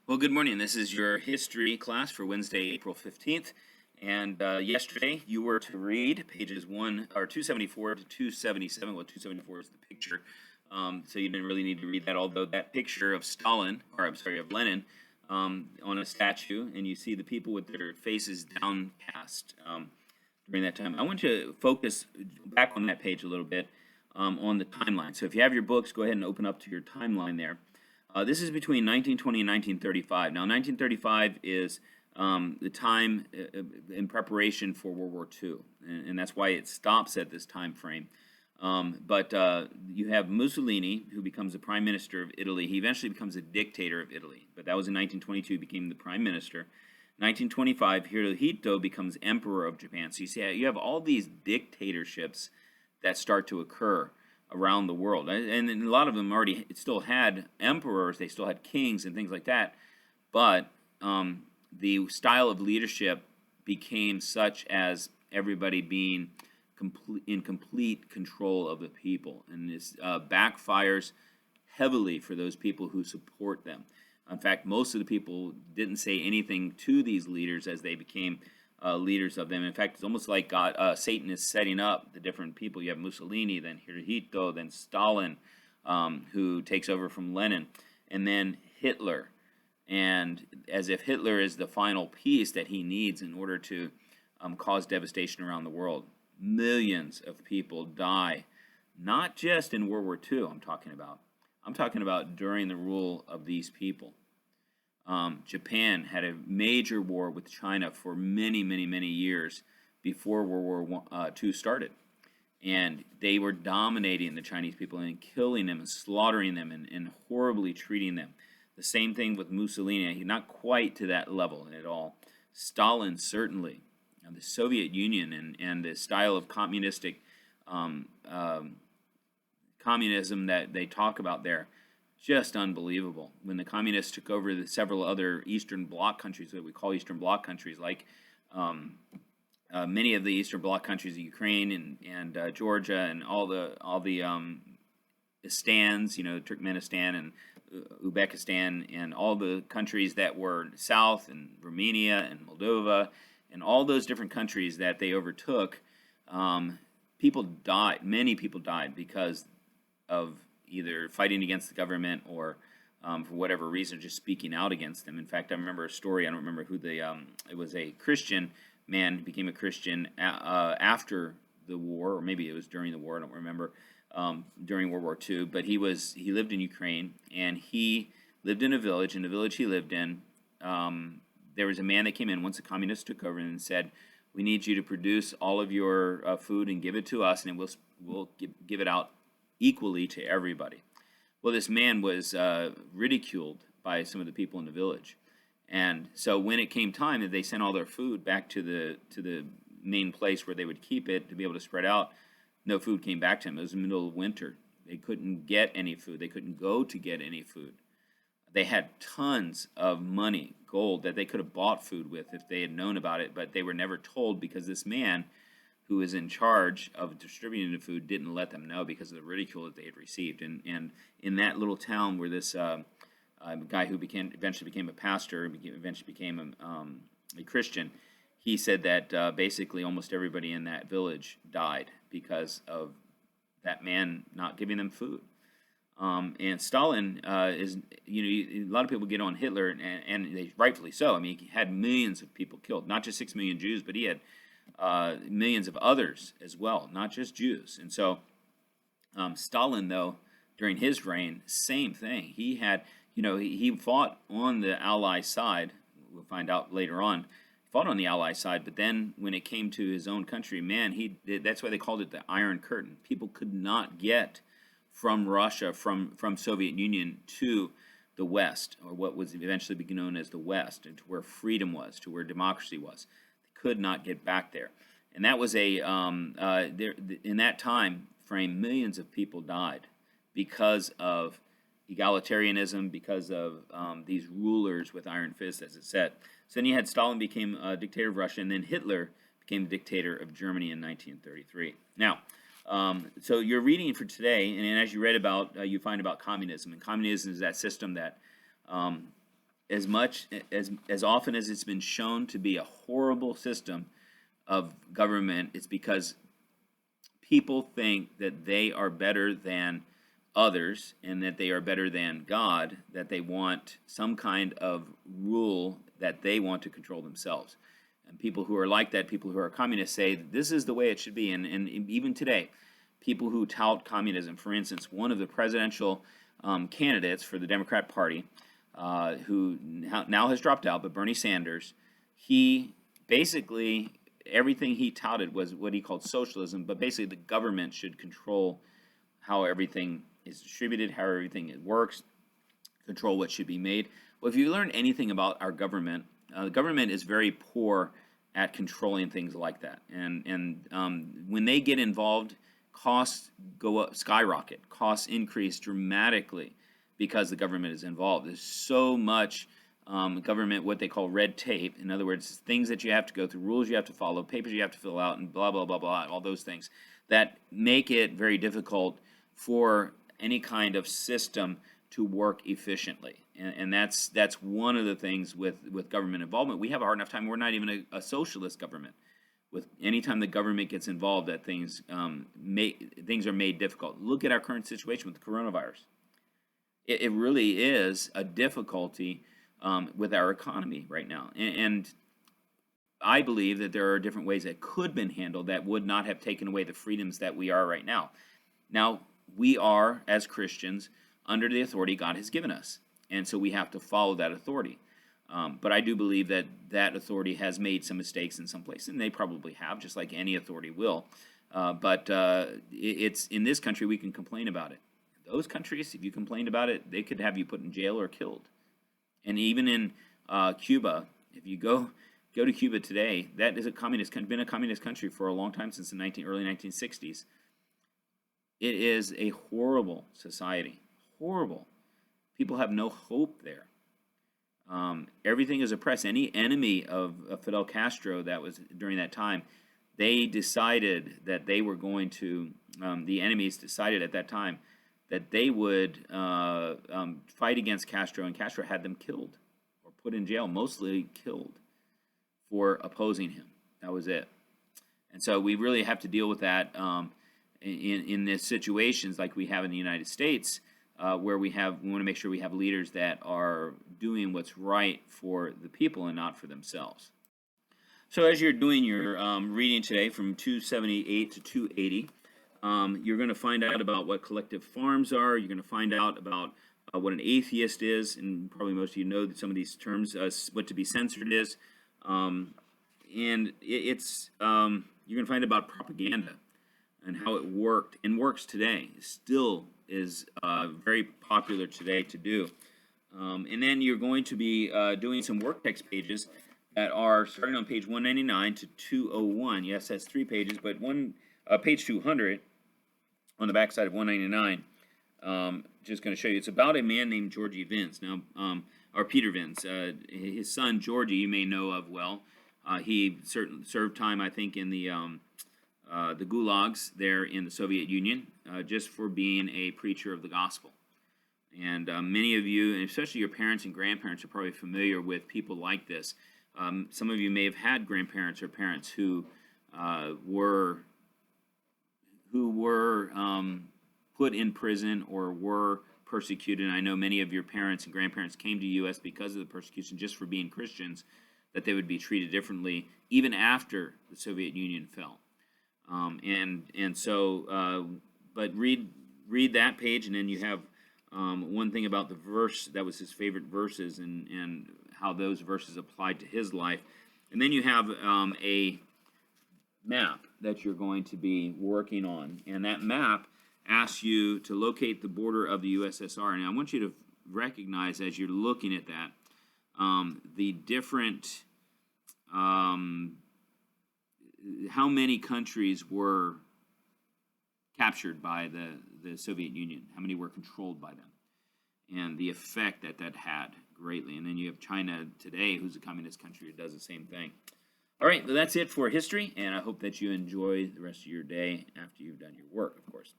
Well, good morning. This is your history class for Wednesday, April 15th. And yesterday you were to read pages 274 to 277. Well, 274 is the picture. So you didn't really need to read that, although that picture of of Lenin on a statue, and you see the people with their faces downcast during that time. I want to focus back on that page a little bit on the timeline. So if you have your books, go ahead and open up to your timeline there. This is between 1920 and 1935. Now, 1935 is the time in preparation for World War II, and that's why it stops at this time frame. But you have Mussolini, who becomes the prime minister of Italy. He eventually becomes a dictator of Italy, but that was in 1922, he became the prime minister. 1925, Hirohito becomes emperor of Japan. So you see, you have all these dictatorships that start to occur around the world, and a lot of them already still had emperors, they still had kings and things like that, but the style of leadership became such as everybody being in complete control of the people, and this backfires heavily for those people who support them. In fact, most of the people didn't say anything to these leaders as they became leaders of them. In fact, it's almost like Satan is setting up the different people. You have Mussolini, then Hirohito, then Stalin, who takes over from Lenin, and then Hitler. And as if Hitler is the final piece that he needs in order to cause devastation around the world. Millions of people die, not just in World War II, I'm talking about. I'm talking about during the rule of these people. Japan had a major war with China for many, many, many years before World War II started. And they were dominating the Chinese people and killing them and slaughtering them and horribly treating them. The same thing with Mussolini, not quite to that level at all. Stalin, certainly. The Soviet Union and the style of communistic communism that they talk about there, just unbelievable. When the communists took over the several other Eastern Bloc countries that we call Eastern Bloc countries, like many of the Eastern Bloc countries, Ukraine and Georgia and all the Istans, Turkmenistan and Uzbekistan and all the countries that were south, and Romania and Moldova and all those different countries that they overtook, people died. Many people died because of either fighting against the government or for whatever reason, just speaking out against them. In fact, I remember a story. I don't remember who it was a Christian man who became a Christian after the war, or maybe it was during the war. I don't remember, during World War II. But he lived in Ukraine, and he lived in a village. In the village he lived in, there was a man that came in once the communists took over and said, "We need you to produce all of your food and give it to us, and we'll give it out equally to everybody." Well, this man was ridiculed by some of the people in the village, and so when it came time that they sent all their food back to the main place where they would keep it to be able to spread out, no food came back to them. It was the middle of winter. They couldn't get any food. They couldn't go to get any food. They had tons of money, gold, that they could have bought food with if they had known about it, but they were never told because this man who was in charge of distributing the food didn't let them know because of the ridicule that they had received. And in that little town where this guy who eventually became a pastor, eventually became a Christian, he said that basically almost everybody in that village died because of that man not giving them food. And Stalin is, a lot of people get on Hitler, and they rightfully so. I mean, he had millions of people killed, not just 6 million Jews, but he had millions of others as well, not just Jews. And so Stalin, though, during his reign, same thing. He had, he fought on the Ally side. We'll find out later on. He fought on the Ally side, but then when it came to his own country, man, that's why they called it the Iron Curtain. People could not get from Russia, from Soviet Union to the West, or what was eventually be known as the West, and to where freedom was, to where democracy was. They could not get back there. And that was in that time frame, millions of people died because of egalitarianism, because of these rulers with iron fists, as it said. So then you had Stalin became a dictator of Russia, and then Hitler became the dictator of Germany in 1933. Now, so your reading for today, and as you read about, you find about communism. And communism is that system that as often as it's been shown to be a horrible system of government, it's because people think that they are better than others and that they are better than God, that they want some kind of rule that they want to control themselves. And people who are like that, people who are communists, say this is the way it should be. And even today, people who tout communism, for instance, one of the presidential candidates for the Democrat Party, who now has dropped out, but Bernie Sanders, he basically, everything he touted was what he called socialism, but basically the government should control how everything is distributed, how everything works, control what should be made. Well, if you learn anything about our government, the government is very poor at controlling things like that. And when they get involved, costs go up, skyrocket. Costs increase dramatically because the government is involved. There's so much government, what they call red tape. In other words, things that you have to go through, rules you have to follow, papers you have to fill out, and blah, blah, blah, blah, all those things that make it very difficult for any kind of system to work efficiently. And that's one of the things with government involvement. We have a hard enough time. We're not even a socialist government. With anytime the government gets involved, that things are made difficult. Look at our current situation with the coronavirus. It really is a difficulty with our economy right now. And I believe that there are different ways that could have been handled that would not have taken away the freedoms that we are right now. Now, we are, as Christians, under the authority God has given us. And so we have to follow that authority. But I do believe that that authority has made some mistakes in some places, and they probably have, just like any authority will. But it's in this country we can complain about it. Those countries, if you complained about it, they could have you put in jail or killed. And even in Cuba, if you go to Cuba today, that is been a communist country for a long time, since the early 1960s. It is a horrible society, horrible. People have no hope there. Everything is oppressed. Any enemy of Fidel Castro that was during that time, they decided that they were going to, the enemies decided at that time that they would fight against Castro, and Castro had them killed or put in jail, mostly killed for opposing him. That was it. And so we really have to deal with that in these situations like we have in the United States, where we want to make sure we have leaders that are doing what's right for the people and not for themselves. So as you're doing your reading today from 278 to 280, you're going to find out about what collective farms are. You're going to find out about what an atheist is, and probably most of you know some of these terms, what to be censored is. And you're going to find out about propaganda and how it worked and works today. Still is very popular today to do. And then you're going to be doing some work text pages that are starting on page 199 to 201. Yes, that's 3 pages, but page 200 on the back side of 199. Just going to show you. It's about a man named Georgie Vins. Now, or Peter Vins. His son Georgie, you may know of well. He served time, I think, in the gulags there in the Soviet Union, just for being a preacher of the gospel. And many of you, and especially your parents and grandparents, are probably familiar with people like this. Some of you may have had grandparents or parents who were put in prison or were persecuted. And I know many of your parents and grandparents came to the U.S. because of the persecution, just for being Christians, that they would be treated differently even after the Soviet Union fell. But read that page, and then you have one thing about the verse that was his favorite verses, and how those verses applied to his life. And then you have a map that you're going to be working on, and that map asks you to locate the border of the USSR. And I want you to recognize, as you're looking at that, the different how many countries were captured by the Soviet Union, how many were controlled by them, and the effect that had greatly. And then you have China today, who's a communist country, who does the same thing. All right, well, that's it for history, and I hope that you enjoy the rest of your day after you've done your work, of course.